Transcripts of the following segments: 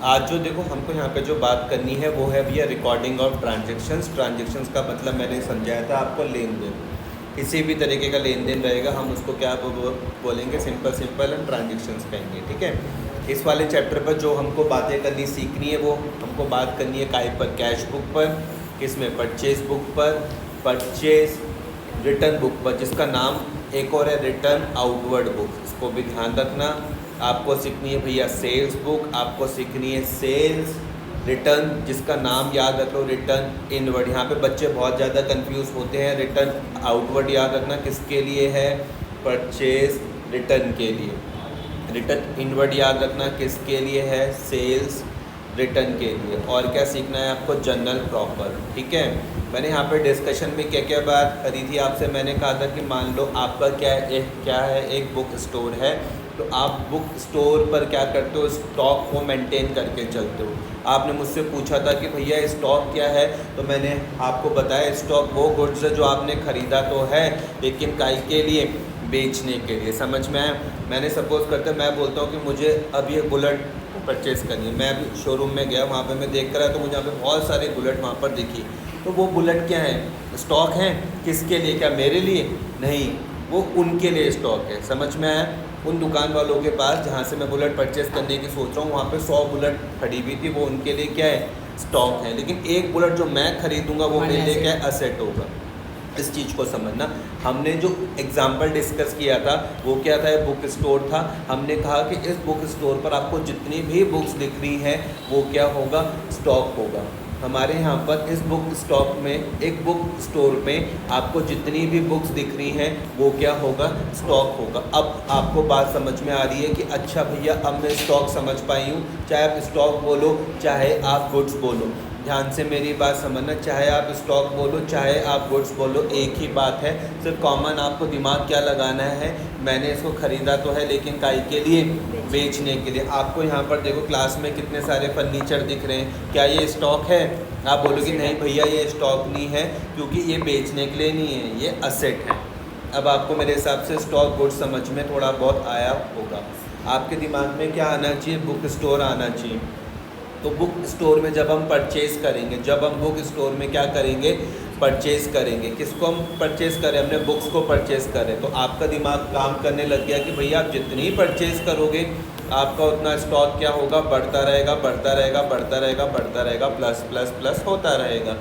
आज जो देखो हमको यहाँ पे जो बात करनी है वो है भैया रिकॉर्डिंग ऑफ ट्रांजेक्शन्स। ट्रांजेक्शन्स का मतलब मैंने समझाया था आपको, लेन देन। किसी भी तरीके का लेन देन रहेगा हम उसको क्या बोलेंगे, सिंपल एंड ट्रांजेक्शन्स कहेंगे। ठीक है, इस वाले चैप्टर पर जो हमको बातें करनी सीखनी है वो हमको बात करनी है काय पर, कैश बुक पर, किसमें, परचेज बुक पर, परचेज रिटर्न बुक पर, जिसका नाम एक और है रिटर्न आउटवर्ड बुक। इसको भी ध्यान रखना। आपको सीखनी है भैया सेल्स बुक, आपको सीखनी है सेल्स रिटर्न, जिसका नाम याद रख लो रिटर्न इनवर्ड। यहाँ पे बच्चे बहुत ज़्यादा कंफ्यूज होते हैं। रिटर्न आउटवर्ड याद रखना किसके लिए है, परचेज रिटर्न के लिए। रिटर्न इनवर्ड याद रखना किसके लिए है, सेल्स रिटर्न के लिए। और क्या सीखना है आपको, जनरल प्रॉपर। ठीक है, मैंने यहाँ पे डिस्कशन में क्या क्या बात करी थी आपसे। मैंने कहा था कि मान लो आपका क्या है एक बुक स्टोर है, तो आप बुक स्टोर पर क्या करते हो, स्टॉक को मेंटेन करके चलते हो। आपने मुझसे पूछा था कि भैया स्टॉक क्या है, तो मैंने आपको बताया स्टॉक वो गुड्स है जो आपने ख़रीदा तो है लेकिन काई के लिए, बेचने के लिए। समझ में आया। मैंने सपोज़ करते मैं बोलता हूँ कि मुझे अब ये बुलेट परचेज़ करनी है। मैं अभी शोरूम में गया, वहाँ पे मैं देख कर आया तो मुझे यहाँ पे बहुत सारे बुलेट वहाँ पर दिखी। तो वो बुलेट क्या है, स्टॉक हैं। किसके लिए, क्या मेरे लिए नहीं, वो उनके लिए स्टॉक है। समझ में आया। उन दुकान वालों के पास जहाँ से मैं बुलेट परचेज़ करने की सोच रहा हूँ वहाँ पे 100 बुलेट खड़ी हुई थी, वो उनके लिए क्या है, स्टॉक है। लेकिन एक बुलेट जो मैं खरीदूँगा वो मेरे लिए क्या है, असेट होगा। इस चीज़ को समझना। हमने जो एग्जाम्पल डिस्कस किया था वो क्या था, बुक स्टोर था। हमने कहा कि इस बुक स्टोर पर आपको जितनी भी बुक्स दिख रही हैं वो क्या होगा, स्टॉक होगा। हमारे यहाँ पर इस बुक स्टॉक में, एक बुक स्टोर में आपको जितनी भी बुक्स दिख रही हैं वो क्या होगा, स्टॉक होगा। अब आपको बात समझ में आ रही है कि अच्छा भैया अब मैं स्टॉक समझ पाई हूँ। चाहे आप स्टॉक बोलो चाहे आप गुड्स बोलो, ध्यान से मेरी बात समझना। चाहे आप स्टॉक बोलो चाहे आप गुड्स बोलो, एक ही बात है। सिर्फ कॉमन आपको दिमाग क्या लगाना है, मैंने इसको ख़रीदा तो है लेकिन काई के लिए, बेचने के लिए। आपको यहाँ पर देखो क्लास में कितने सारे फर्नीचर दिख रहे हैं, क्या ये स्टॉक है? आप बोलोगे नहीं भैया ये स्टॉक नहीं है क्योंकि ये बेचने के लिए नहीं है, ये असेट है। अब आपको मेरे हिसाब से स्टॉक गुड्स समझ में थोड़ा बहुत आया होगा। आपके दिमाग में क्या आना चाहिए, बुक स्टोर आना चाहिए। तो बुक स्टोर में जब हम परचेज़ करेंगे, जब हम बुक स्टोर में क्या करेंगे, परचेज़ करेंगे। किसको हम परचेज़ करें, हमने बुक्स को परचेज़ करें। तो आपका दिमाग काम करने लग गया कि भैया आप जितनी परचेज़ करोगे आपका उतना स्टॉक क्या होगा, बढ़ता रहेगा बढ़ता रहेगा बढ़ता रहेगा बढ़ता रहेगा, प्लस प्लस प्लस होता रहेगा।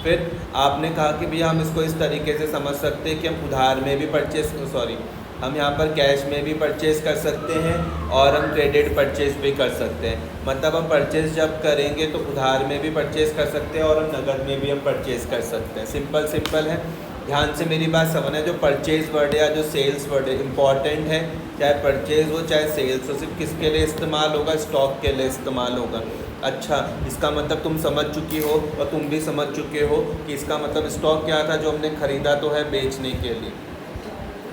फिर आपने कहा कि भैया हम इसको इस तरीके से समझ सकते हैं कि हम उधार में भी हम यहाँ पर कैश में भी परचेज़ कर सकते हैं और हम क्रेडिट परचेज़ भी कर सकते हैं। मतलब हम परचेज़ जब करेंगे तो उधार में भी परचेज़ कर सकते हैं और हम नगद में भी हम परचेज़ कर सकते हैं। सिंपल है। ध्यान से मेरी बात समझना। जो परचेज़ वर्ड है या जो सेल्स वर्ड है इंपॉर्टेंट है। चाहे परचेज़ हो चाहे सेल्स हो, सिर्फ किसके लिए इस्तेमाल होगा, स्टॉक के लिए इस्तेमाल होगा। अच्छा, इसका मतलब तुम समझ चुकी हो और तुम भी समझ चुके हो कि इसका मतलब स्टॉक क्या था, जो हमने ख़रीदा तो है बेचने के लिए,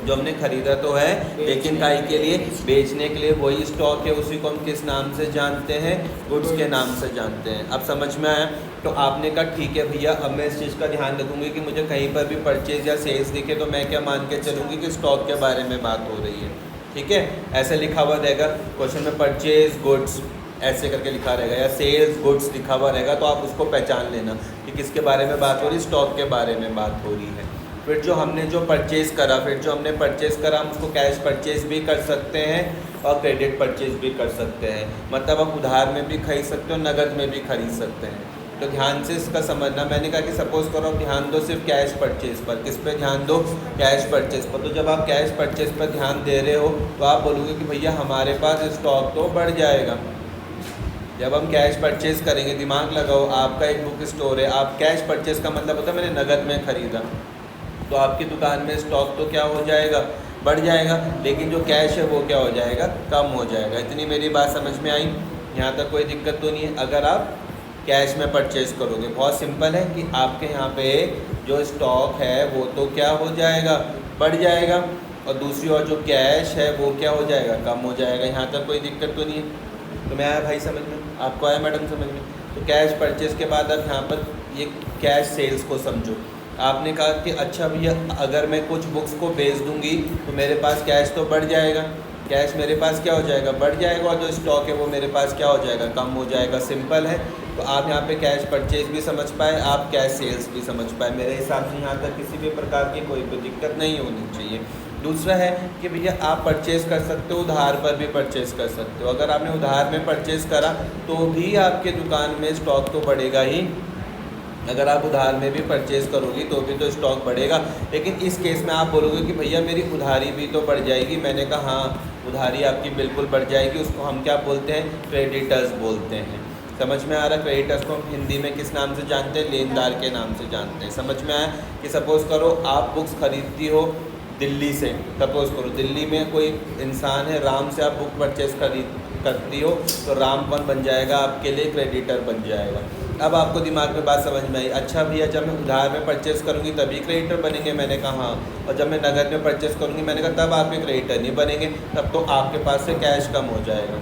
जो हमने ख़रीदा तो है लेकिन काई के लिए, बेचने के लिए, वही स्टॉक है। उसी को हम किस नाम से जानते हैं, गुड्स के नाम से जानते हैं। अब समझ में आया। तो आपने कहा ठीक है भैया अब मैं इस चीज़ का ध्यान रखूँगी कि मुझे कहीं पर भी परचेज़ या सेल्स दिखे तो मैं क्या मान के चलूँगी कि स्टॉक के बारे में बात हो रही है। ठीक है, ऐसे लिखा हुआ रहेगा क्वेश्चन में, परचेज़ गुड्स ऐसे करके लिखा रहेगा या सेल्स गुड्स लिखा हुआ रहेगा, तो आप उसको पहचान लेना कि किसके बारे में बात हो रही है, स्टॉक के बारे में बात हो रही है। फिर जो हमने परचेज़ करा, हम उसको कैश परचेज़ भी कर सकते हैं और क्रेडिट परचेज़ भी कर सकते हैं। मतलब आप उधार में भी खरीद सकते हो, नगद में भी खरीद सकते हैं। तो ध्यान से इसका समझना। मैंने कहा कि सपोज़ करो आप ध्यान दो सिर्फ कैश परचेज़ पर। किस पे ध्यान दो, कैश परचेज़ पर। तो जब आप कैश परचेज़ पर ध्यान दे रहे हो तो आप बोलोगे कि भैया हमारे पास स्टॉक तो बढ़ जाएगा। जब हम कैश परचेज़ करेंगे, दिमाग लगाओ, आपका एक बुक स्टोर है, आप कैश परचेज़ का मतलब होता है मैंने नगद में ख़रीदा, तो आपकी दुकान में स्टॉक तो क्या हो जाएगा, बढ़ जाएगा। लेकिन जो कैश है वो क्या हो जाएगा, कम हो जाएगा। इतनी मेरी बात समझ में आई, यहाँ तक कोई दिक्कत तो नहीं है। अगर आप कैश में परचेज़ करोगे, बहुत सिंपल है कि आपके यहाँ पे जो स्टॉक है वो तो क्या हो जाएगा, बढ़ जाएगा, और दूसरी ओर जो कैश है वो क्या हो जाएगा, कम हो जाएगा। यहाँ तक कोई दिक्कत तो नहीं है। तो मैं आया भाई समझ में, आपको आया मैडम समझ में। तो कैश परचेज़ के बाद आप यहाँ पर ये कैश सेल्स को समझो। आपने कहा कि अच्छा भैया अगर मैं कुछ बुक्स को बेच दूंगी तो मेरे पास कैश तो बढ़ जाएगा। कैश मेरे पास क्या हो जाएगा, बढ़ जाएगा, और जो स्टॉक है वो मेरे पास क्या हो जाएगा, कम हो जाएगा। सिंपल है। तो आप यहाँ पे कैश परचेज भी समझ पाए, आप कैश सेल्स भी समझ पाए। मेरे हिसाब से यहाँ तक किसी भी प्रकार की कोई भी दिक्कत नहीं होनी चाहिए। दूसरा है कि भैया आप परचेज़ कर सकते हो, उधार पर भी परचेज़ कर सकते हो। अगर आपने उधार में परचेज़ करा तो भी आपके दुकान में स्टॉक तो बढ़ेगा ही, अगर आप उधार में भी परचेज़ करोगी तो भी तो स्टॉक बढ़ेगा। लेकिन इस केस में आप बोलोगे कि भैया मेरी उधारी भी तो बढ़ जाएगी। मैंने कहा हाँ, उधारी आपकी बिल्कुल बढ़ जाएगी। उसको हम क्या बोलते हैं, क्रेडिटर्स बोलते हैं। समझ में आ रहा है? क्रेडिटर्स को हम हिंदी में किस नाम से जानते हैं, लेनदार के नाम से जानते हैं। समझ में आया कि सपोज़ करो आप बुक्स खरीदती हो दिल्ली से, सपोज़ करो दिल्ली में कोई इंसान है, राम से आप बुक परचेज़ करती हो, तो राम कौन बन जाएगा, आपके लिए क्रेडिटर बन जाएगा। अब आपको दिमाग में बात समझ में आई, अच्छा भैया जब मैं उधार में परचेज़ करूँगी तभी क्रेडिटर बनेंगे। मैंने कहा हाँ, और जब मैं नगद में परचेज़ करूँगी, मैंने कहा तब आपके क्रेडिटर नहीं बनेंगे, तब तो आपके पास से कैश कम हो जाएगा।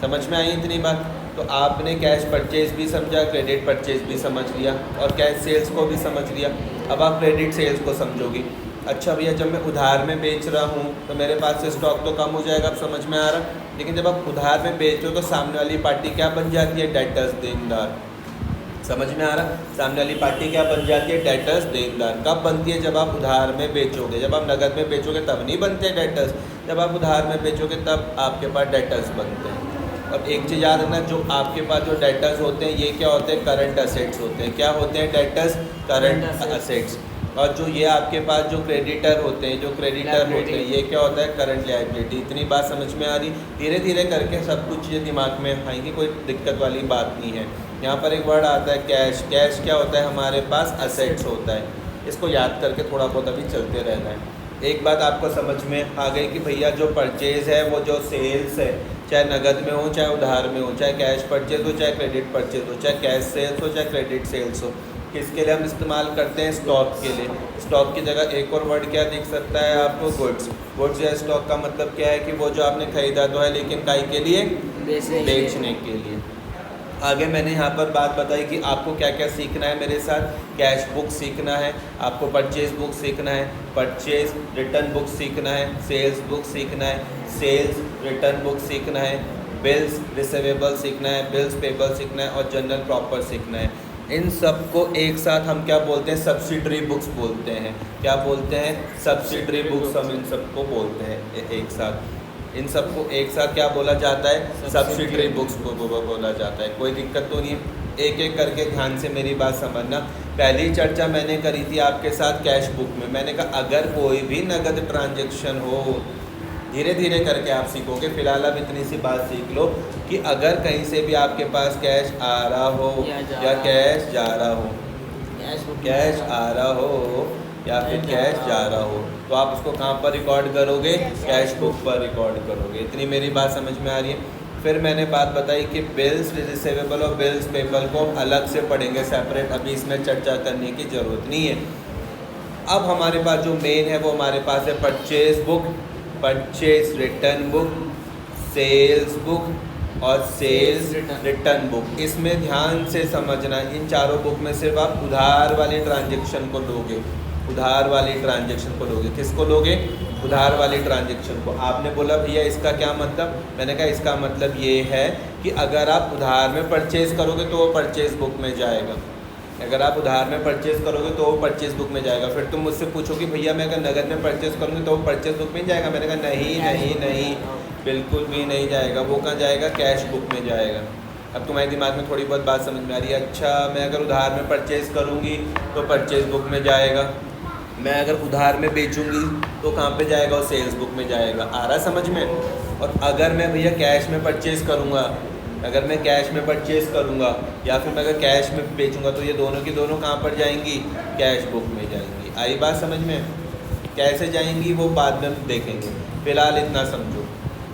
समझ में आई इतनी बात? तो आपने कैश परचेज़ भी समझा, क्रेडिट परचेज़ भी समझ लिया, और कैश सेल्स को भी समझ लिया। अब आप क्रेडिट सेल्स को समझोगी। अच्छा भैया जब मैं उधार में बेच रहा हूँ तो मेरे पास से स्टॉक तो कम हो जाएगा, अब समझ में आ रहा। लेकिन जब आप उधार में बेच रहे हो तो सामने वाली पार्टी क्या बन जाती है, डेटर्स, देनदार। समझ में आ रहा? सामने वाली पार्टी क्या बन जाती है, डेटर्स, देनदार। कब बनती है, जब आप उधार में बेचोगे। जब आप नगद में बेचोगे तब नहीं बनते डेटर्स, जब आप उधार में बेचोगे तब आपके पास डेटर्स बनते हैं। अब एक चीज़ याद रखना, जो आपके पास जो डेटर्स होते हैं ये क्या होते हैं, करंट असेट्स होते हैं। क्या होते हैं डेटर्स, करंट असेट्स। और जो ये आपके पास जो क्रेडिटर होते हैं, जो क्रेडिटर होते हैं, ये क्या होता है, करंट लायबिलिटी। इतनी बात समझ में आ रही? धीरे धीरे करके सब कुछ ये दिमाग में आएगी, कोई दिक्कत वाली बात नहीं है। यहाँ पर एक वर्ड आता है कैश। कैश क्या होता है, हमारे पास असेट्स होता है। इसको याद करके थोड़ा बहुत अभी चलते रहना है। एक बात आपको समझ में आ गई कि भैया जो परचेज़ है, वो जो सेल्स है, चाहे नगद में हो चाहे उधार में हो, चाहे कैश परचेज़ हो चाहे क्रेडिट परचेज़ हो, चाहे कैश सेल्स हो चाहे क्रेडिट सेल्स हो, किसके लिए हम इस्तेमाल करते हैं, स्टॉक के लिए। स्टॉक की जगह एक और वर्ड क्या दिख सकता है आपको, गुड्स। गुड्स या स्टॉक का मतलब क्या है कि वो जो आपने खरीदा तो है, लेकिन काहे के लिए, बेचने के लिए। आगे मैंने यहाँ पर बात बताई कि आपको क्या क्या सीखना है मेरे साथ। कैश बुक सीखना है, आपको परचेज बुक सीखना है, परचेज रिटर्न बुक सीखना है, सेल्स बुक सीखना है, सेल्स रिटर्न बुक सीखना है, बिल्स रिसीवेबल सीखना है, बिल्स पेबल सीखना है, और जनरल प्रॉपर सीखना है। इन सब को एक साथ हम क्या बोलते हैं, सब्सिडरी बुक्स बोलते हैं। क्या बोलते हैं, सब्सिडरी बुक्स हम इन सबको बोलते हैं एक साथ। इन सबको एक साथ क्या बोला जाता है, सब्सिडरी बुक्स को बोला जाता है। कोई दिक्कत तो नहीं है, एक एक करके ध्यान से मेरी बात समझना। पहली चर्चा मैंने करी थी आपके साथ कैश बुक में। मैंने कहा अगर कोई भी नगद ट्रांजैक्शन हो, धीरे धीरे करके आप सीखोगे। फिलहाल आप इतनी सी बात सीख लो कि अगर कहीं से भी आपके पास कैश आ रहा हो या कैश जा रहा हो, कैश आ रहा हो या फिर कैश जा रहा हो, तो आप उसको कहाँ पर रिकॉर्ड करोगे, कैश बुक पर रिकॉर्ड करोगे। इतनी मेरी बात समझ में आ रही है। फिर मैंने बात बताई कि बिल्स रिसीवेबल और बिल्स पेबल को अलग से पढ़ेंगे, सेपरेट। अभी इसमें चर्चा करने की ज़रूरत नहीं है। अब हमारे पास जो मेन है वो हमारे पास है purchase book, purchase return book, sales book और सेल्स रिटर्न बुक। इसमें ध्यान से समझना, इन चारों बुक में सिर्फ आप उधार वाले ट्रांजैक्शन को लोगे, उधार वाली ट्रांजैक्शन को लोगे। किसको लोगे, उधार वाली ट्रांजैक्शन को। आपने बोला भैया इसका क्या मतलब, मैंने कहा इसका मतलब ये है कि अगर आप उधार में परचेज़ करोगे तो वो परचेज़ बुक में जाएगा। अगर आप उधार में परचेज़ करोगे तो वो परचेज़ बुक में जाएगा। फिर तुम मुझसे पूछोगे भैया मैं अगर नगद में परचेज़ करूँगी तो वो परचेज़ बुक में जाएगा। मैंने कहा नहीं नहीं नहीं, बिल्कुल भी नहीं जाएगा। वो कहाँ जाएगा, कैश बुक में जाएगा। अब तुम्हारे दिमाग में थोड़ी बहुत बात समझ में आ रही है। अच्छा मैं अगर उधार में परचेज़ करूँगी तो परचेज़ बुक में जाएगा, मैं अगर उधार में बेचूंगी तो कहाँ पे जाएगा, वो सेल्स बुक में जाएगा। आ रहा समझ में। और अगर मैं भैया कैश में परचेज़ करूँगा, अगर मैं कैश में परचेज़ करूँगा या फिर मैं अगर कैश में बेचूंगा तो ये दोनों की दोनों कहाँ पर जाएंगी, कैश बुक में जाएंगी। आई बात समझ में। कैसे जाएंगी वो बाद में देखेंगे, फ़िलहाल इतना समझो।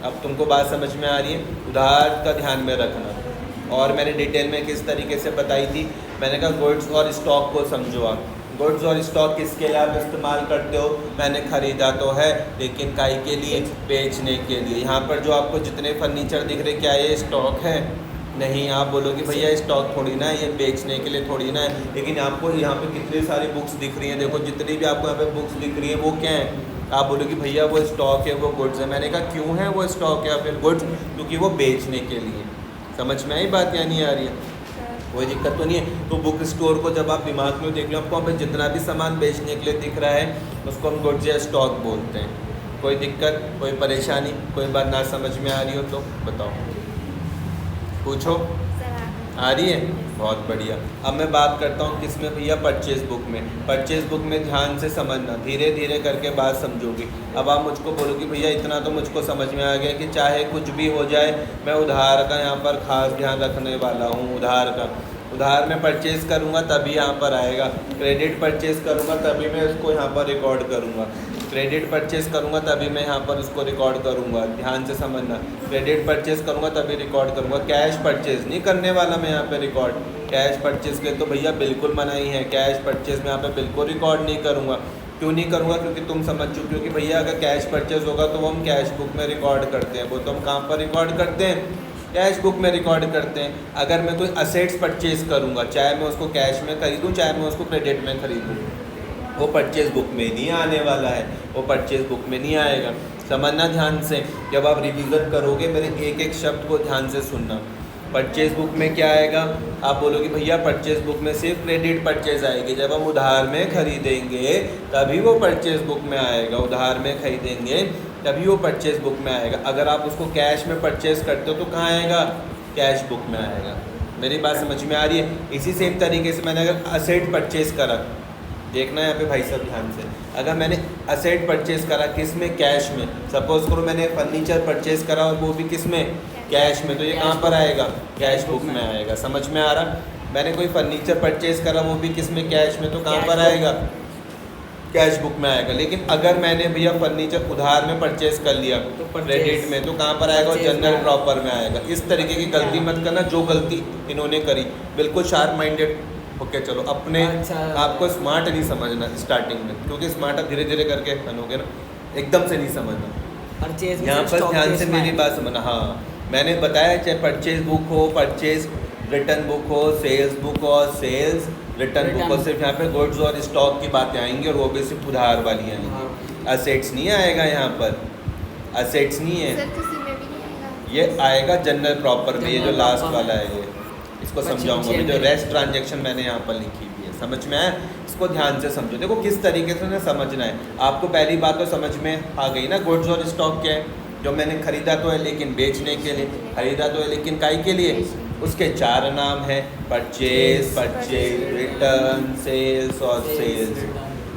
अब तुमको बात समझ में आ रही है। उधार का ध्यान में रखना। और मैंने डिटेल में किस तरीके से बताई थी, मैंने कहा गुड्स और स्टॉक को समझो आप। गुड्स और स्टॉक किसके लिए आप इस्तेमाल करते हो, मैंने ख़रीदा तो है लेकिन काई के लिए, बेचने के लिए। यहाँ पर जो आपको जितने फर्नीचर दिख रहे क्या ये स्टॉक है, नहीं। आप बोलोगे भैया स्टॉक थोड़ी ना है, ये बेचने के लिए थोड़ी ना है। लेकिन आपको यहाँ पे कितनी सारी बुक्स दिख रही हैं, देखो जितनी भी आपको यहाँ पे बुक्स दिख रही हैं वो क्या है, आप बोलोगे भैया वो स्टॉक है, वो गुड्स है। मैंने कहा क्यों है वो स्टॉक या फिर गुड्स? क्योंकि वो बेचने के लिए। समझ में आई बात या नहीं आ रही है? कोई दिक्कत तो नहीं है। तो बुक स्टोर को जब आप दिमाग में देख लो, आपको वहाँ पे जितना भी सामान बेचने के लिए दिख रहा है उसको हम गुड्स या स्टॉक बोलते हैं। कोई दिक्कत, कोई परेशानी, कोई बात ना समझ में आ रही हो तो बताओ, पूछो। आ रही है? बहुत बढ़िया। अब मैं बात करता हूँ किसमें भैया? परचेज बुक में। परचेज बुक में ध्यान से समझना, धीरे धीरे करके बात समझोगी। अब आप मुझको बोलोगी भैया इतना तो मुझको समझ में आ गया कि चाहे कुछ भी हो जाए मैं उधार का यहाँ पर खास ध्यान रखने वाला हूँ। उधार में परचेज़ करूँगा तभी यहाँ पर आएगा। क्रेडिट परचेज़ करूँगा तभी मैं उसको यहाँ पर रिकॉर्ड करूँगा। क्रेडिट परचेज़ करूँगा तभी मैं यहाँ पर उसको रिकॉर्ड करूँगा। ध्यान से समझना, क्रेडिट परचेज़ करूँगा तभी रिकॉर्ड करूँगा। कैश परचेज़ नहीं करने वाला मैं यहाँ पे रिकॉर्ड। कैश परचेज़ के तो भैया बिल्कुल मनाही है। कैश परचेज़ में यहाँ पे बिल्कुल रिकॉर्ड नहीं करूँगा। क्यों नहीं करूँगा? क्योंकि तुम समझ चुके हो कि भैया अगर कैश परचेज़ होगा तो वो हम कैश बुक में रिकॉर्ड करते हैं। वो तो हम कहाँ पर रिकॉर्ड करते हैं? कैश बुक में रिकॉर्ड करते हैं। अगर मैं कोई असेट्स परचेज़ करूँगा, चाहे मैं उसको कैश में खरीदूँ चाहे मैं उसको क्रेडिट में खरीदूँ, वो परचेज़ बुक में नहीं आने वाला है। वो परचेज़ बुक में नहीं आएगा। समझना ध्यान से, जब आप रिविज़न करोगे मेरे एक एक शब्द को ध्यान से सुनना। परचेज़ बुक में क्या आएगा? आप बोलोगे भैया परचेज़ बुक में सिर्फ क्रेडिट परचेज़ आएगी। जब हम उधार में खरीदेंगे तभी वो परचेज़ बुक में आएगा। उधार में खरीदेंगे तभी वो परचेज़ बुक में आएगा। अगर आप उसको कैश में परचेज़ करते हो तो कहाँ आएगा? कैश बुक में आएगा। मेरी बात समझ में आ रही है? इसी सेम तरीके से मैंने अगर असेट परचेज़ करा, देखना यहाँ पे भाई साहब ध्यान से, अगर मैंने असेट परचेज़ करा किस में? कैश में। सपोज़ करो मैंने फर्नीचर परचेज़ करा और वो भी किस में? कैश में। तो ये कहाँ पर आएगा? कैश बुक में आएगा। समझ में आ रहा? मैंने कोई फर्नीचर परचेज़ करा वो भी किस में? कैश में। तो कहाँ पर आएगा? कैश बुक में आएगा। लेकिन अगर मैंने भैया फर्नीचर उधार में परचेज़ कर लिया तो क्रेडिट में, तो कहाँ पर आएगा? और जनरल प्रॉपर में आएगा। इस तरीके की गलती मत करना जो गलती इन्होंने करी। बिल्कुल शार्प माइंडेड ओके। चलो अपने आपको स्मार्ट नहीं समझना स्टार्टिंग में, क्योंकि स्मार्ट आप धीरे धीरे करके बनोगे ना, एकदम से नहीं समझना। यहाँ पर ध्यान से मेरी बात समझना। हाँ मैंने बताया चाहे परचेज बुक हो, परचेज रिटर्न बुक हो, सेल्स बुक हो, सेल्स रिटर्न बुक हो, सिर्फ यहाँ पे गुड्स और स्टॉक की बातें आएंगी और वो भी सिर्फ उधार वाली आएंगी। असेट्स नहीं आएगा यहाँ पर, असेट्स नहीं है। ये आएगा जनरल प्रॉपर में। ये जो लास्ट वाला है ये इसको समझाऊंगा मैं, जो रेस्ट ट्रांजैक्शन मैंने यहाँ पर लिखी हुई है। समझ में आया? इसको ध्यान से समझो। देखो किस तरीके से उन्हें समझना है। आपको पहली बात तो समझ में आ गई ना, गुड्स और स्टॉक क्या है? जो मैंने खरीदा तो है लेकिन बेचने के लिए, खरीदा तो है लेकिन काई के लिए? उसके चार नाम है, परचेज, परचेज, रिटर्न, सेल्स और सेल्स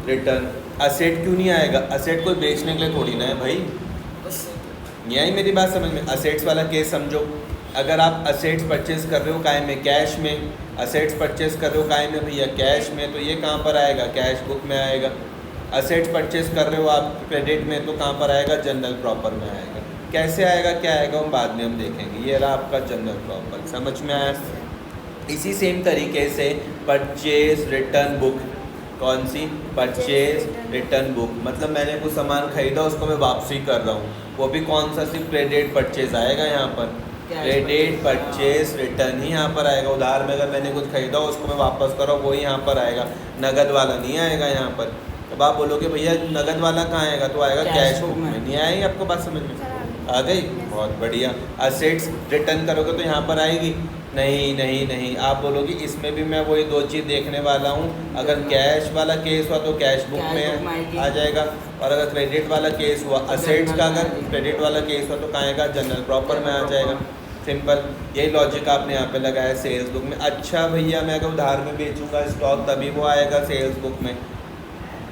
रिटर्न। असेट क्यों नहीं आएगा? असेट कोई बेचने के लिए थोड़ी ना है भाई। नहीं आई मेरी बात समझ में? असेट्स वाला केस समझो। अगर आप असेट्स परचेज कर रहे हो काय में? कैश में। असेट्स परचेज कर रहे हो काय में भैया? कैश में। तो ये कहाँ पर आएगा? कैश बुक में आएगा। असेट्स परचेज कर रहे हो आप क्रेडिट में, तो कहाँ पर आएगा? जनरल प्रॉपर में आएगा। कैसे आएगा, क्या आएगा, हम बाद में हम देखेंगे। ये रहा आपका जनरल प्रॉपर। समझ में आया? इसी सेम तरीके से परचेज रिटर्न बुक, कौन सी? Purchase return book. मतलब मैंने कुछ सामान खरीदा उसको मैं वापसी कर रहा हूँ, वो भी कौन सा? सिर्फ क्रेडिट परचेज आएगा यहाँ पर। क्रेडिट परचेज रिटर्न ही यहाँ पर आएगा। उधार में अगर मैंने कुछ खरीदा उसको मैं वापस कर रहा हूँ, वो ही यहाँ पर आएगा। नगद वाला नहीं आएगा यहाँ पर। अब आप बोलोगे भैया नगद वाला कहाँ आएगा? तो आएगा कैश बुक में। नहीं आएगी? आपको बात समझ में आ गई? बहुत बढ़िया। असेट्स रिटर्न करोगे तो यहाँ पर आएगी? नहीं नहीं नहीं। आप बोलोगे इसमें भी मैं वही दो चीज़ देखने वाला हूँ। अगर कैश वाला केस हुआ तो कैश बुक में आ जाएगा, और अगर क्रेडिट वाला केस हुआ, असेट्स का अगर क्रेडिट वाला केस हुआ तो कहाँ आएगा? जनरल प्रॉपर में आ जाएगा। सिंपल यही लॉजिक आपने यहाँ पे लगाया सेल्स बुक में। अच्छा भैया मैं अगर उधार में बेचूंगा स्टॉक तभी वो आएगा सेल्स बुक में।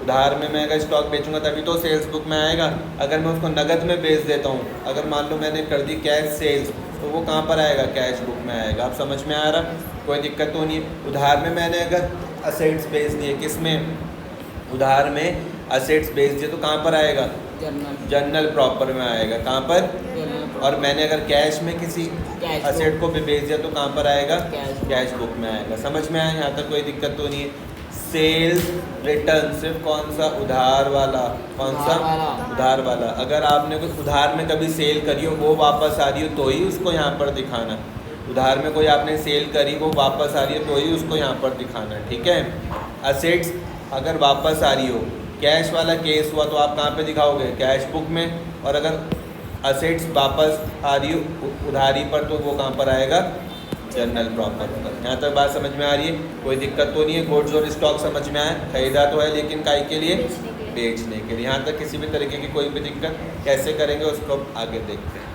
उधार में मैं अगर स्टॉक बेचूंगा तभी तो सेल्स बुक में आएगा। अगर मैं उसको नगद में बेच देता हूँ, अगर मान लो मैंने कर दी कैश सेल्स, तो वो कहाँ पर आएगा? कैश बुक में आएगा। आप समझ में आ रहा? कोई दिक्कत तो नहीं है। उधार में मैंने अगर असेट्स बेच दिए, किस में? उधार में असेट्स बेच दिए तो कहाँ पर आएगा? जनरल प्रॉपर में आएगा। कहाँ पर? और मैंने अगर कैश में किसी असेट को भी बेच दिया तो कहाँ पर आएगा? कैश बुक में आएगा। समझ में आया? यहाँ तक कोई दिक्कत तो नहीं है। सेल्स रिटर्न सिर्फ कौन सा? उधार वाला। कौन सा? उधार वाला। अगर आपने कुछ उधार में कभी सेल करी हो, वो वापस आ रही हो तो ही उसको यहाँ पर दिखाना। उधार में कोई आपने सेल करी, वो वापस आ रही है तो ही उसको यहाँ पर दिखाना। ठीक है? असेट्स अगर वापस आ रही हो, कैश वाला केस हुआ तो आप कहाँ पे दिखाओगे, कैश बुक में। और अगर असेट्स वापस आ रही उधारी पर तो वो कहाँ पर आएगा, जनरल प्रॉपर्टी पर। यहाँ तक बात समझ में आ रही है, कोई दिक्कत तो नहीं है। गुड्स और स्टॉक समझ में आया, खरीदा तो है लेकिन काय के लिए, बेचने के लिए। यहाँ तक किसी भी तरीके की कोई भी दिक्कत कैसे करेंगे उसको आगे देखते हैं।